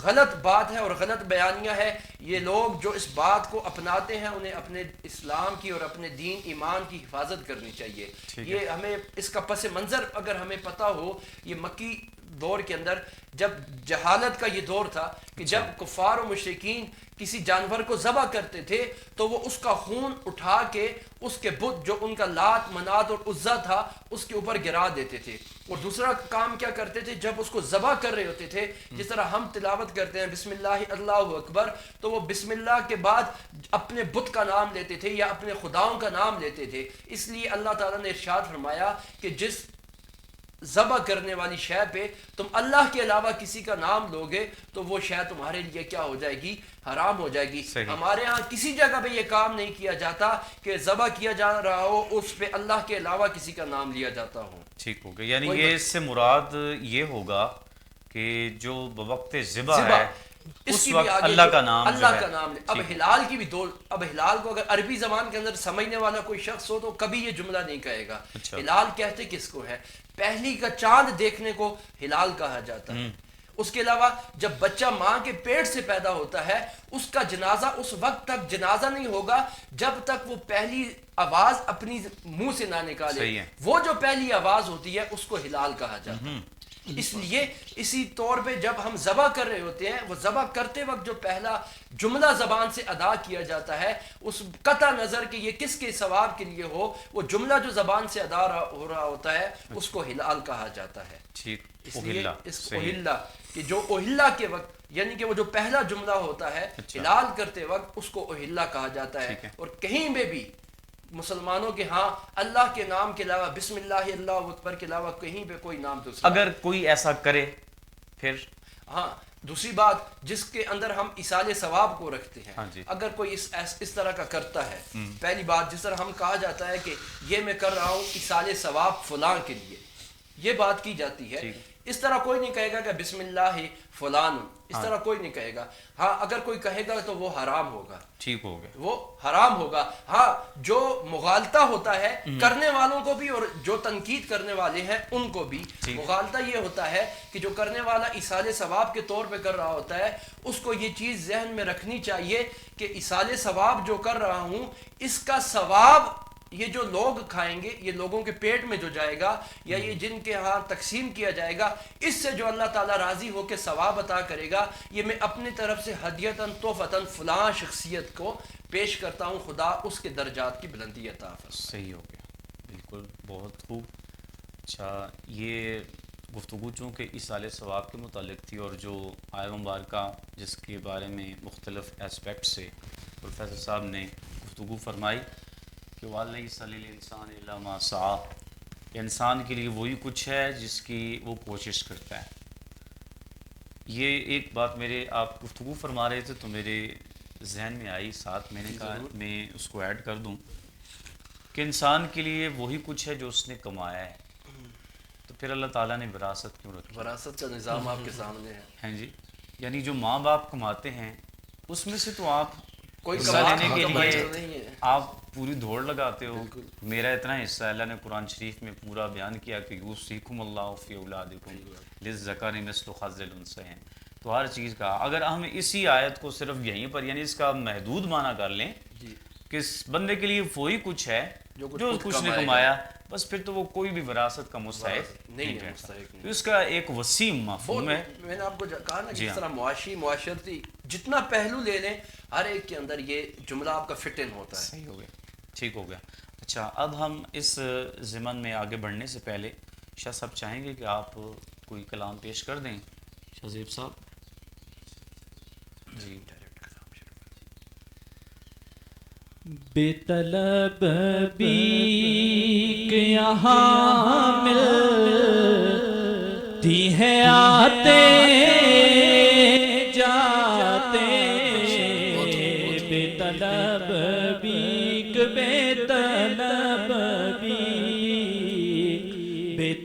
غلط بات ہے اور غلط بیانیہ ہے۔ یہ لوگ جو اس بات کو اپناتے ہیں انہیں اپنے اسلام کی اور اپنے دین ایمان کی حفاظت کرنی چاہیے۔ یہ ہمیں اس کا پس منظر اگر ہمیں پتہ ہو، یہ مکی دور کے اندر جب جہالت کا یہ دور تھا کہ جب کفار و مشرکین کسی جانور کو ذبح کرتے تھے تو وہ اس کا خون اٹھا کے اس کے بت جو ان کا لات منات اور عزا تھا اس کے اوپر گرا دیتے تھے، اور دوسرا کام کیا کرتے تھے، جب اس کو ذبح کر رہے ہوتے تھے، جس طرح ہم تلاوت کرتے ہیں بسم اللہ اللہ اکبر، تو وہ بسم اللہ کے بعد اپنے بت کا نام لیتے تھے یا اپنے خداؤں کا نام لیتے تھے۔ اس لیے اللہ تعالیٰ نے ارشاد فرمایا کہ جس ذبح کرنے والی شے پہ تم اللہ کے علاوہ کسی کا نام لوگے تو وہ شے تمہارے لیے کیا ہو جائے گی، حرام ہو جائے گی۔ ہمارے ہاں کسی جگہ پہ یہ کام نہیں کیا جاتا کہ ذبح کیا جا رہا ہو اس پہ اللہ کے علاوہ کسی کا نام لیا جاتا ہو۔ ٹھیک ہو گیا، یعنی یہ اس سے مراد یہ ہوگا کہ جو بوقت ذبح ہے اس وقت اللہ کا نام، اللہ کا نام لے۔ اب ہلال کی بھی اب ہلال کو اگر عربی زبان کے اندر سمجھنے والا کوئی شخص ہو تو کبھی یہ جملہ نہیں کہے گا۔ ہلال کہتے کس کو ہے؟ پہلی کا چاند دیکھنے کو ہلال کہا جاتا ہے۔ اس کے علاوہ جب بچہ ماں کے پیٹ سے پیدا ہوتا ہے اس کا جنازہ اس وقت تک جنازہ نہیں ہوگا جب تک وہ پہلی آواز اپنی منہ سے نہ نکالے۔ وہ جو پہلی آواز ہوتی ہے اس کو ہلال کہا جاتا ہے۔ اس لیے اسی طور پہ جب ہم ذبح کر رہے ہوتے ہیں، وہ ذبح کرتے وقت جو پہلا جملہ زبان سے ادا کیا جاتا ہے، اس قطع نظر کہ یہ کس کے ثواب کے لیے ہو، وہ جملہ جو زبان سے ادا ہو رہا ہوتا ہے اس کو ہلال کہا جاتا ہے۔ اس لیے اس اوہلا کہ جو اوہلا کے وقت یعنی کہ وہ جو پہلا جملہ ہوتا ہے ہلال کرتے وقت اس کو اوہلا کہا جاتا ہے۔ اور کہیں میں بھی مسلمانوں کے ہاں اللہ کے نام کے علاوہ بسم اللہ اللہ اکبر کے علاوہ کہیں پہ کوئی نام دوسرا، اگر کوئی ایسا کرے پھر ہاں دوسری بات جس کے اندر ہم ایصال ثواب کو رکھتے ہیں، اگر کوئی اس طرح کا کرتا ہے، پہلی بات جس طرح ہم کہا جاتا ہے کہ یہ میں کر رہا ہوں ایصال ثواب فلاں کے لیے، یہ بات کی جاتی ہے۔ اس طرح کوئی نہیں کہے گا کہ بسم اللہ فلان، اس طرح کوئی نہیں کہے گا۔ ہاں اگر کوئی کہے گا تو وہ حرام ہوگا، ٹھیک ہو گیا، وہ حرام ہوگا۔ ہاں جو مغالطہ ہوتا ہے کرنے والوں کو بھی اور جو تنقید کرنے والے ہیں ان کو بھی، مغالطہ یہ ہوتا ہے کہ جو کرنے والا ایصال ثواب کے طور پہ کر رہا ہوتا ہے اس کو یہ چیز ذہن میں رکھنی چاہیے کہ ایصال ثواب جو کر رہا ہوں اس کا ثواب یہ جو لوگ کھائیں گے، یہ لوگوں کے پیٹ میں جو جائے گا یا یہ جن کے ہاں تقسیم کیا جائے گا، اس سے جو اللہ تعالیٰ راضی ہو کے ثواب عطا کرے گا، یہ میں اپنی طرف سے ہدیتاً تحفتاً فلاں شخصیت کو پیش کرتا ہوں، خدا اس کے درجات کی بلندی عطا فرمائے۔ صحیح ہو گیا، بالکل بہت خوب۔ اچھا، یہ گفتگو چونکہ ایصال ثواب کے متعلق تھی اور جو آیہ مبارکہ جس کے بارے میں مختلف اسپیکٹ سے پروفیسر صاحب نے گفتگو فرمائی کہ وَلَيْسَ لِلْإِنسَانِ إِلَّا مَا سَعَىٰ، انسان کے لیے وہی کچھ ہے جس کی وہ کوشش کرتا ہے۔ یہ ایک بات میرے آپ گفتگو فرما رہے تھے تو میرے ذہن میں آئی، ساتھ میں نے کہا میں اس کو ایڈ کر دوں کہ انسان کے لیے وہی کچھ ہے جو اس نے کمایا ہے، تو پھر اللہ تعالیٰ نے وراثت کیوں رکھی؟ وراثت کا نظام آپ کے سامنے ہے۔ ہیں جی، یعنی جو ماں باپ کماتے ہیں اس میں سے تو آپ کوئی حصہ لینے کے لیے نہیں ہے، آپ پوری دوڑ لگاتے ہو۔ میرا اتنا حصہ اللہ نے قرآن شریف میں پورا بیان کیا کہ یوصیکم اللہ فی اولادکم للذکر مثل حظ الانثیین، تو ہر چیز کا اگر ہم اسی آیت کو صرف یہیں پر یعنی اس کا محدود معنی کر لیں کہ اس بندے کے لیے وہی کچھ ہے جو کچھ نے کمایا، بس پھر تو وہ کوئی بھی وراثت کا مستحق نہیں ہے۔ تو اس کا ایک وسیع مفہوم ہے۔ میں نے آپ کو کہا نا جس طرح معاشرتی جتنا پہلو لے لیں ہر ایک کے اندر یہ جملہ آپ کا فٹ ان ہوتا ہے۔ صحیح ہو گیا، ٹھیک ہو گیا۔ اچھا، اب ہم اس ضمن میں آگے بڑھنے سے پہلے شاہ صاحب چاہیں گے کہ آپ کوئی کلام پیش کر دیں؟ شاہ زیب صاحب جی۔ بے طلب بھی یہاں ملتی ہے، آتے جاتے بے طلب بھی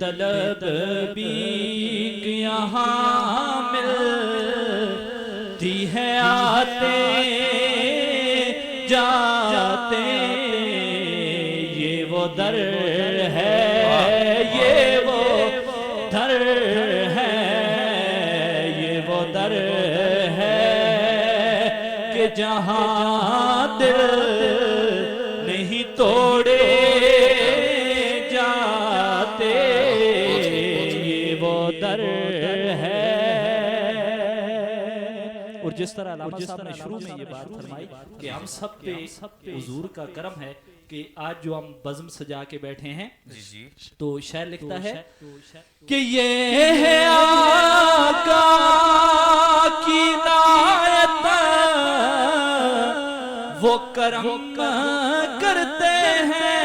طلب بھی یہاں ملتی ہے آتے جاتے یہ وہ در ہے یہ وہ در ہے یہ وہ در ہے کہ جہاں دل نہیں توڑے جاتے یہ وہ در ہے۔ اور جس طرح علامہ صاحب نے شروع میں یہ بات فرمائی کہ ہم سب پہ حضور کا کرم ہے کہ آج جو ہم بزم سجا کے بیٹھے ہیں تو شاعر لکھتا ہے کہ یہ ہے آقا کی عنایت وہ کرم کرتے ہیں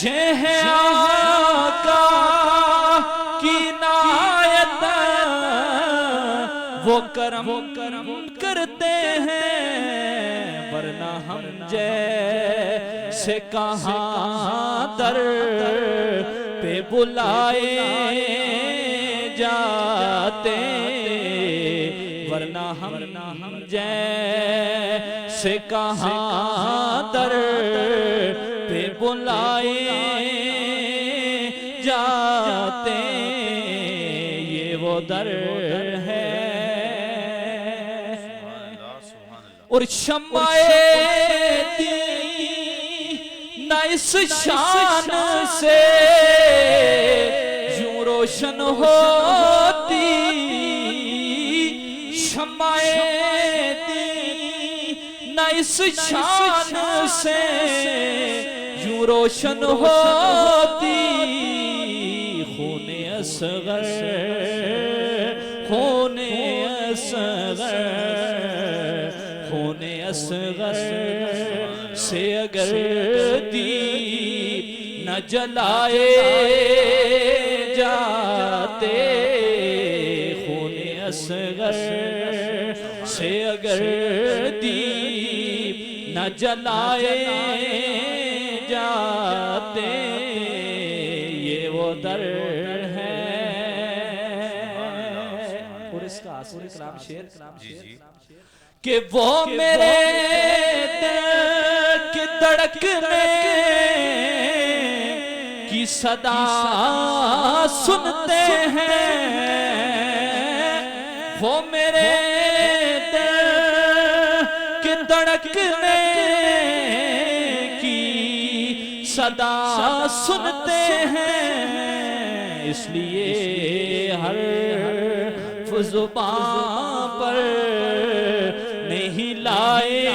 یہ ہے آقا کی عنایت وہ کرم کرتے ہیں ورنہ ہم جیسے کہاں در پہ بلائے جاتے ورنہ ہم جیسے کہاں در پہ بلائے جاتے یہ وہ در ہے۔ اور شمع دین نہ اس شان سے یوں روشن ہوتی شمع دین نہ اس شان سے یوں روشن ہوتی خون اصغر خون اصغر خون اصغر سے اگر دیپ نہ جلائے جاتے خون اصغر سے اگر دیپ نہ جلائے جاتے یہ وہ در ہے۔ اور اس کا آخری کلام شعر کہ وہ میرے دل کے دھڑکنے کی صدا سنتے ہیں وہ میرے دل کے دھڑکنے کی صدا سنتے ہیں اس لیے ہر زبان پر نہیں لائے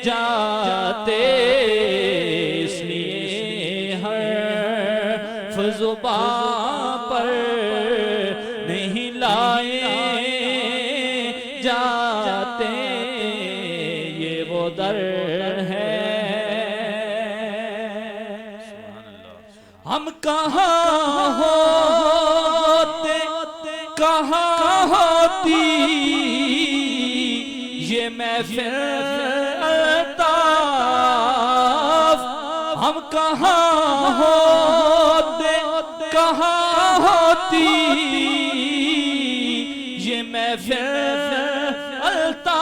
جاتے اس لیے ہر زبان پر نہیں لائے جاتے یہ وہ در ہے۔ ہم کہاں ہوتے کہاں ہوتی یہ محفل الطاف ہم کہاں ہوتے کہاں ہوتی یہ محفل الطاف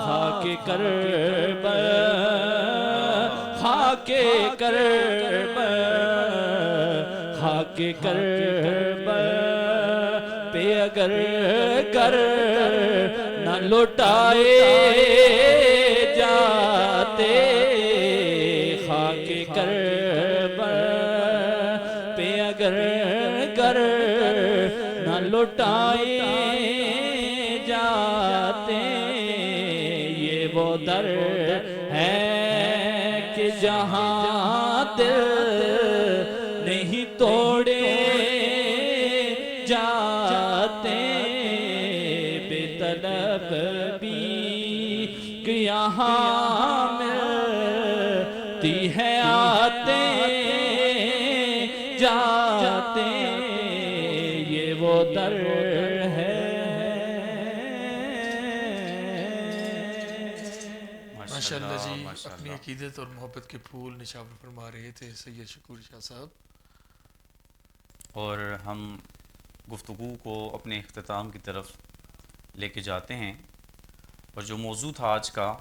خاک کربلا خاک کربلا خاک کربلا پہ اگر کر نہ لٹائے جاتے خاک کربلا پہ اگر کر نہ لٹائے جاتے یہ وہ در ہے کہ جہاں دل نہیں توڑے جاتے بے طلب بھی کہ یہاں ملتی ہے آتے جاتے یہ وہ در ہے۔ ماشاءاللہ جی، ماشاءاللہ۔ اپنی عقیدت اور محبت کے پھول نشاور فرما رہے تھے سید شکور شاہ صاحب۔ اور ہم گفتگو کو اپنے اختتام کی طرف لے کے جاتے ہیں، اور جو موضوع تھا آج کا،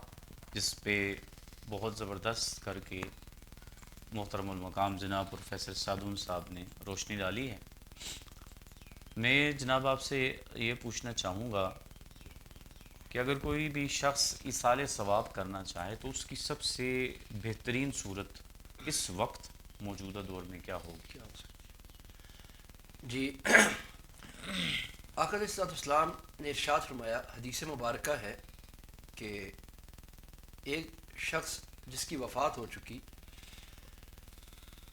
جس پہ بہت زبردست کر کے محترم المقام جناب پروفیسر سعدون صاحب نے روشنی ڈالی ہے، میں جناب آپ سے یہ پوچھنا چاہوں گا کہ اگر کوئی بھی شخص ایصال ثواب کرنا چاہے تو اس کی سب سے بہترین صورت اس وقت موجودہ دور میں کیا ہوگی؟ جی، آقا علیہ السلام نے ارشاد فرمایا، حدیث مبارکہ ہے کہ ایک شخص جس کی وفات ہو چکی،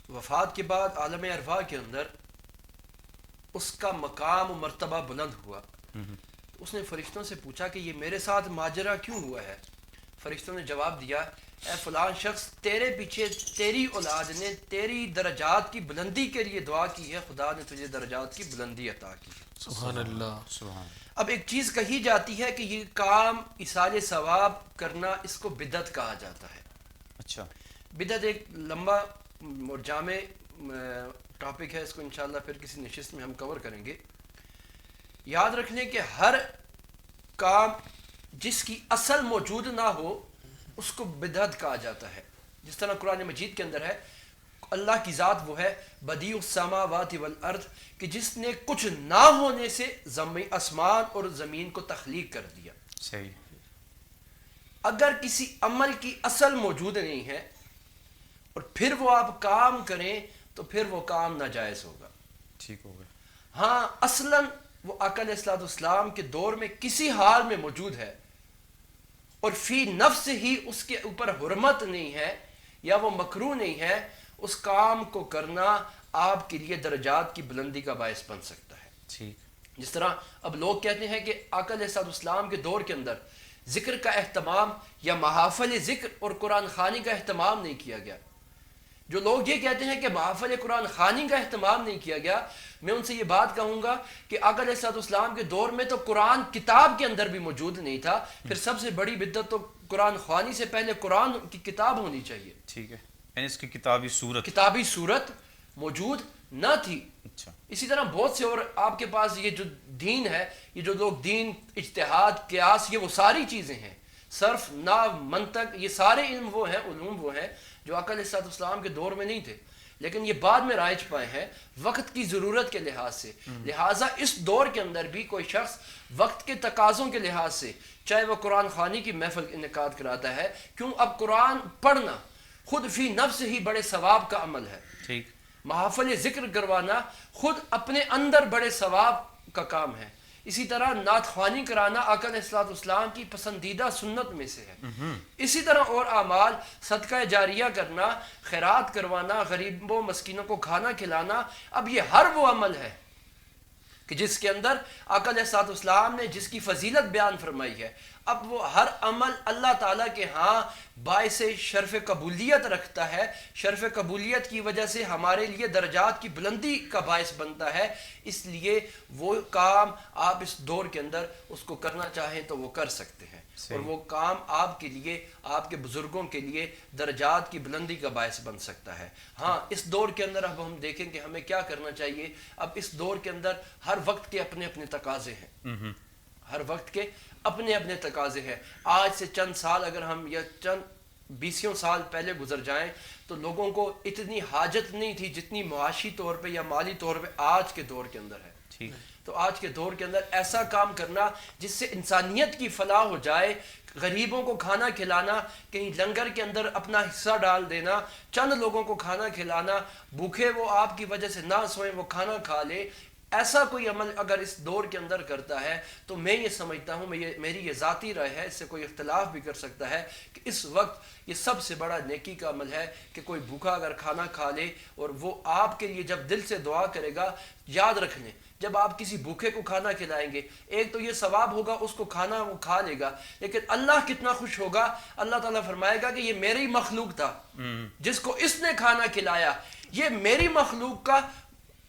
وفات کے بعد عالم ارواح کے اندر اس کا مقام و مرتبہ بلند ہوا، تو اس نے فرشتوں سے پوچھا کہ یہ میرے ساتھ ماجرا کیوں ہوا ہے؟ فرشتوں نے جواب دیا، اے فلان شخص، تیرے پیچھے تیری اولاد نے تیری درجات کی بلندی کے لیے دعا کی ہے، خدا نے تجھے درجات کی بلندی عطا کی ہے۔ سبحان اللہ۔ سبحان۔ اب ایک چیز کہی جاتی ہے کہ یہ کام ایصال ثواب کرنا، اس کو بدعت کہا جاتا ہے۔ اچھا، بدعت ایک لمبا اور جامع ٹاپک ہے، اس کو انشاءاللہ پھر کسی نشست میں ہم کور کریں گے۔ یاد رکھنے کہ ہر کام جس کی اصل موجود نہ ہو اس کو بدعت کہا جاتا ہے۔ جس طرح قرآن مجید کے اندر ہے، اللہ کی ذات وہ ہے بدیع السماوات والارض، کہ جس نے کچھ نہ ہونے سے آسمان اور زمین کو تخلیق کر دیا۔ صحیح۔ اگر کسی عمل کی اصل موجود نہیں ہے اور پھر وہ آپ کام کریں تو پھر وہ کام ناجائز ہوگا۔ ٹھیک ہو گیا۔ ہاں، اصلاً وہ آقا علیہ السلام کے دور میں کسی حال میں موجود ہے اور فی نفس ہی اس کے اوپر حرمت نہیں ہے یا وہ مکروہ نہیں ہے، اس کام کو کرنا آپ کے لیے درجات کی بلندی کا باعث بن سکتا ہے۔ ٹھیک۔ جس طرح اب لوگ کہتے ہیں کہ آقا علیہ السلام کے دور کے اندر ذکر کا اہتمام یا محافل ذکر اور قرآن خوانی کا اہتمام نہیں کیا گیا۔ جو لوگ یہ کہتے ہیں کہ محافل قرآن خوانی کا اہتمام نہیں کیا گیا، میں ان سے یہ بات کہوں گا کہ آقا علیہ السلام کے دور میں تو قرآن کتاب کے اندر بھی موجود نہیں تھا، پھر سب سے بڑی بدعت تو قرآن خوانی سے پہلے قرآن کی کتاب ہونی چاہیے۔ ٹھیک ہے، یعنی اس کی کتابی صورت، کتابی صورت موجود نہ تھی۔ اچھا، اسی طرح بہت سے اور آپ کے پاس یہ جو دین ہے، یہ جو لوگ دین، اجتہاد، قیاس، یہ وہ ساری چیزیں ہیں، صرف، نحو، منطق، یہ سارے علم وہ ہیں، علوم وہ ہیں جو آقا علیہ السلام کے دور میں نہیں تھے، لیکن یہ بعد میں رائج پائے ہیں وقت کی ضرورت کے لحاظ سے۔ لہٰذا اس دور کے اندر بھی کوئی شخص وقت کے تقاضوں کے لحاظ سے، چاہے وہ قرآن خوانی کی محفل انعقاد کراتا ہے، کیوں، اب قرآن پڑھنا خود فی نفس ہی بڑے ثواب کا عمل ہے۔ ٹھیک۔ محافل ذکر کروانا خود اپنے اندر بڑے ثواب کا کام ہے۔ اسی طرح نعت خوانی کرانا آقا علیہ السلام کی پسندیدہ سنت میں سے ہے۔ اسی طرح اور اعمال، صدقہ جاریہ کرنا، خیرات کروانا، غریبوں مسکینوں کو کھانا کھلانا، اب یہ ہر وہ عمل ہے کہ جس کے اندر آقا علیہ السلام نے جس کی فضیلت بیان فرمائی ہے، اب وہ ہر عمل اللہ تعالیٰ کے ہاں باعث شرف قبولیت رکھتا ہے، شرف قبولیت کی وجہ سے ہمارے لیے درجات کی بلندی کا باعث بنتا ہے۔ اس لیے وہ کام آپ اس دور کے اندر اس کو کرنا چاہیں تو وہ کر سکتے ہیں، اور وہ کام آپ کے لیے، آپ کے بزرگوں کے لیے درجات کی بلندی کا باعث بن سکتا ہے۔ ہاں، اس دور کے اندر اب ہم دیکھیں کہ ہمیں کیا کرنا چاہیے۔ اب اس دور کے اندر ہر وقت کے اپنے اپنے تقاضے ہیں، ہر وقت کے اپنے اپنے تقاضے ہیں۔ آج سے چند سال اگر ہم یا چند 20 سال پہلے گزر جائیں تو لوگوں کو اتنی حاجت نہیں تھی جتنی معاشی طور پہ یا مالی طور پہ آج کے دور کے اندر ہے۔ ٹھیک۔ تو آج کے دور کے اندر ایسا کام کرنا جس سے انسانیت کی فلاح ہو جائے، غریبوں کو کھانا کھلانا، کہیں لنگر کے اندر اپنا حصہ ڈال دینا، چند لوگوں کو کھانا کھلانا، بھوکے وہ آپ کی وجہ سے نہ سوئیں، وہ کھانا کھا لے، ایسا کوئی عمل اگر اس دور کے اندر کرتا ہے تو میں یہ سمجھتا ہوں، میری یہ ذاتی رائے ہے، اس سے کوئی اختلاف بھی کر سکتا ہے کہ اس وقت یہ سب سے بڑا نیکی کا عمل ہے کہ کوئی بھوکا اگر کھانا کھا لے اور وہ آپ کے لیے جب دل سے دعا کرے گا، یاد رکھ لیں جب آپ کسی بھوکے کو کھانا کھلائیں گے، ایک تو یہ ثواب ہوگا، اس کو کھانا وہ کھا لے گا، لیکن اللہ کتنا خوش ہوگا، اللہ تعالیٰ فرمائے گا کہ یہ میری مخلوق تھا جس کو اس نے کھانا کھلایا، یہ میری مخلوق کا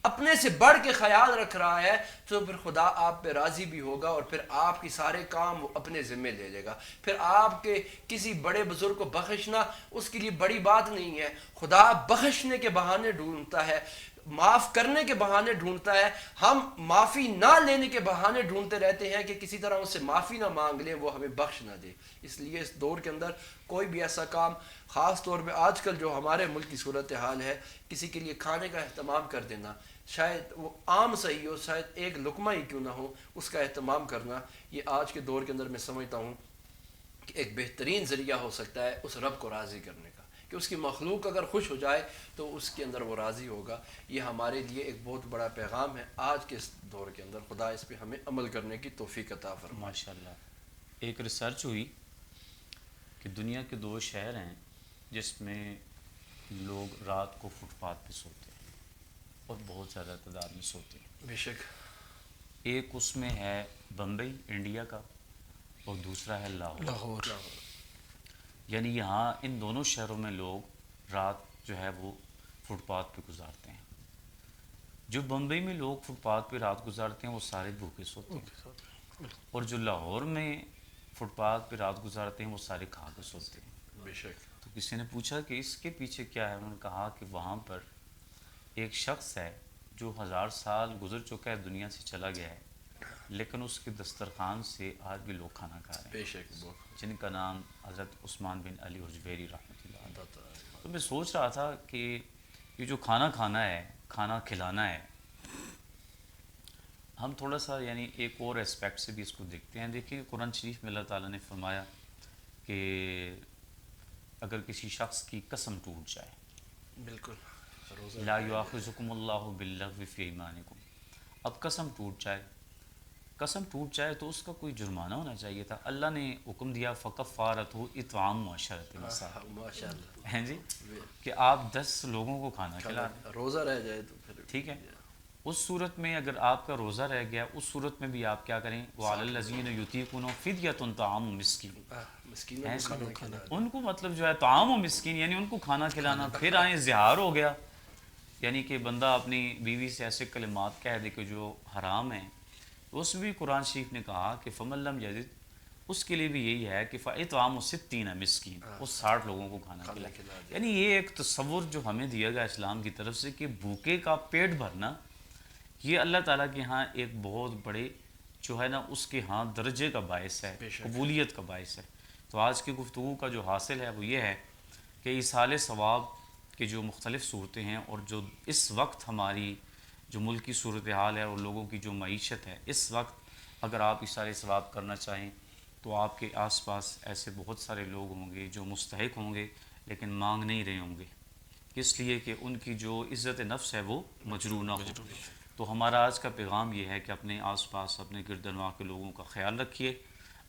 اپنے سے بڑھ کے خیال رکھ رہا ہے تو پھر خدا آپ پہ راضی بھی ہوگا اور پھر آپ کی سارے کام وہ اپنے ذمے لے لے گا. پھر آپ کے کسی بڑے بزرگ کو بخشنا اس کے لیے بڑی بات نہیں ہے. خدا بخشنے کے بہانے ڈھونڈتا ہے, معاف کرنے کے بہانے ڈھونڈتا ہے. ہم معافی نہ لینے کے بہانے ڈھونڈتے رہتے ہیں کہ کسی طرح اس سے معافی نہ مانگ لیں, وہ ہمیں بخش نہ دے. اس لیے اس دور کے اندر کوئی بھی ایسا کام, خاص طور پہ آج کل جو ہمارے ملک کی صورتحال ہے, کسی کے لیے کھانے کا اہتمام کر دینا, شاید وہ عام صحیح ہو, شاید ایک لقمہ ہی کیوں نہ ہو, اس کا اہتمام کرنا, یہ آج کے دور کے اندر میں سمجھتا ہوں کہ ایک بہترین ذریعہ ہو سکتا ہے اس رب کو راضی کرنے کا, کہ اس کی مخلوق اگر خوش ہو جائے تو اس کے اندر وہ راضی ہوگا. یہ ہمارے لیے ایک بہت بڑا پیغام ہے آج کے اس دور کے اندر. خدا اس پہ ہمیں عمل کرنے کی توفیق عطا فرمائے. ماشاءاللہ. ایک ریسرچ ہوئی کہ دنیا کے 2 شہر ہیں جس میں لوگ رات کو فٹ پاتھ پہ سوتے ہیں اور بہت زیادہ تعداد میں سوتے ہیں. بے شک. ایک اس میں ہے بمبئی انڈیا کا اور دوسرا ہے لاہور. یعنی یہاں ان دونوں شہروں میں لوگ رات جو ہے وہ فٹ پاتھ پہ گزارتے ہیں. جو بمبئی میں لوگ فٹ پاتھ پہ رات گزارتے ہیں وہ سارے بھوکے سوتے ہیں, اور جو لاہور میں فٹ پاتھ پہ رات گزارتے ہیں وہ سارے کھا کے سوتے ہیں. بے شک. تو کسی نے پوچھا کہ اس کے پیچھے کیا ہے؟ انہوں نے کہا کہ وہاں پر ایک شخص ہے جو 1000 سال گزر چکا ہے, دنیا سے چلا گیا ہے, لیکن اس کے دسترخوان سے آج بھی لوگ کھانا کھا رہے ہیں. بے شک. جن کا نام حضرت عثمان بن علی اجویری رحمۃ اللہ علیہ. تو میں سوچ رہا تھا کہ یہ جو کھانا کھانا ہے, کھانا کھلانا ہے, ہم تھوڑا سا یعنی ایک اور اسپیکٹ سے بھی اس کو دیکھتے ہیں. دیکھیے قرآن شریف میں اللہ تعالیٰ نے فرمایا کہ اگر کسی شخص کی قسم ٹوٹ جائے, بالکل, لا یؤاخذکم اللہ باللغو فی ایمانکم, اب قسم ٹوٹ جائے تو اس کا کوئی جرمانہ ہونا چاہیے تھا. اللہ نے حکم دیا فکفارتہ اطعام 10 مساکین. ماشاءاللہ. ہیں جی, کہ آپ 10 لوگوں کو کھانا کھلا دیں. روزہ رہ جائے تو پھر ٹھیک ہے. اس صورت میں اگر آپ کا روزہ رہ گیا, اس صورت میں بھی آپ کیا کریں؟ وَعَلَى الَّذِينَ يُطِيقُونَهُ فِدْيَةٌ طَعَامُ مِسْكِينٍ. مسکینوں کو کھانا کھلانا. ان کو مطلب جو ہے طعام و مسکین یعنی ان کو کھانا کھلانا. پھر آئیں زہار ہو گیا, یعنی کہ بندہ اپنی بیوی سے ایسے کلمات کہہ دے کہ جو حرام ہیں. اس میں بھی قرآن شریف نے کہا کہ فَمَن لَّمْ يَجِدْ, اس کے لیے بھی یہی ہے کہ فَإِطْعَامُ 60 مسکین, وہ 60 لوگوں کو کھانا کھلائے. یعنی یہ ایک تصور جو ہمیں دیا گیا اسلام کی طرف سے کہ بھوکے کا پیٹ بھرنا یہ اللہ تعالیٰ کے ہاں ایک بہت بڑے جو ہے نا اس کے ہاں درجے کا باعث ہے, قبولیت کا باعث ہے. تو آج کی گفتگو کا جو حاصل ہے وہ یہ ہے کہ ایصال ثواب کے جو مختلف صورتیں ہیں, اور جو اس وقت ہماری جو ملک کی صورتحال ہے اور لوگوں کی جو معیشت ہے, اس وقت اگر آپ ایصال ثواب کرنا چاہیں تو آپ کے آس پاس ایسے بہت سارے لوگ ہوں گے جو مستحق ہوں گے لیکن مانگ نہیں رہے ہوں گے, اس لیے کہ ان کی جو عزت نفس ہے وہ مجروح نہ ہو. تو ہمارا آج کا پیغام یہ ہے کہ اپنے آس پاس اپنے گرد و نواح کے لوگوں کا خیال رکھیے.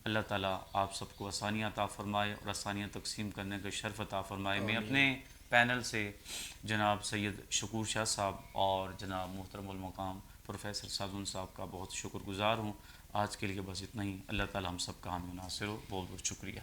اللہ تعالیٰ آپ سب کو آسانیاں عطا فرمائے اور آسانیاں تقسیم کرنے کا شرف عطا فرمائے. میں اپنے پینل سے جناب سید شکور شاہ صاحب اور جناب محترم المقام پروفیسر سعدون صاحب کا بہت شکر گزار ہوں. آج کے لیے بس اتنا ہی. اللہ تعالیٰ ہم سب کا حامی و ناصر ہو. بہت بہت شکریہ.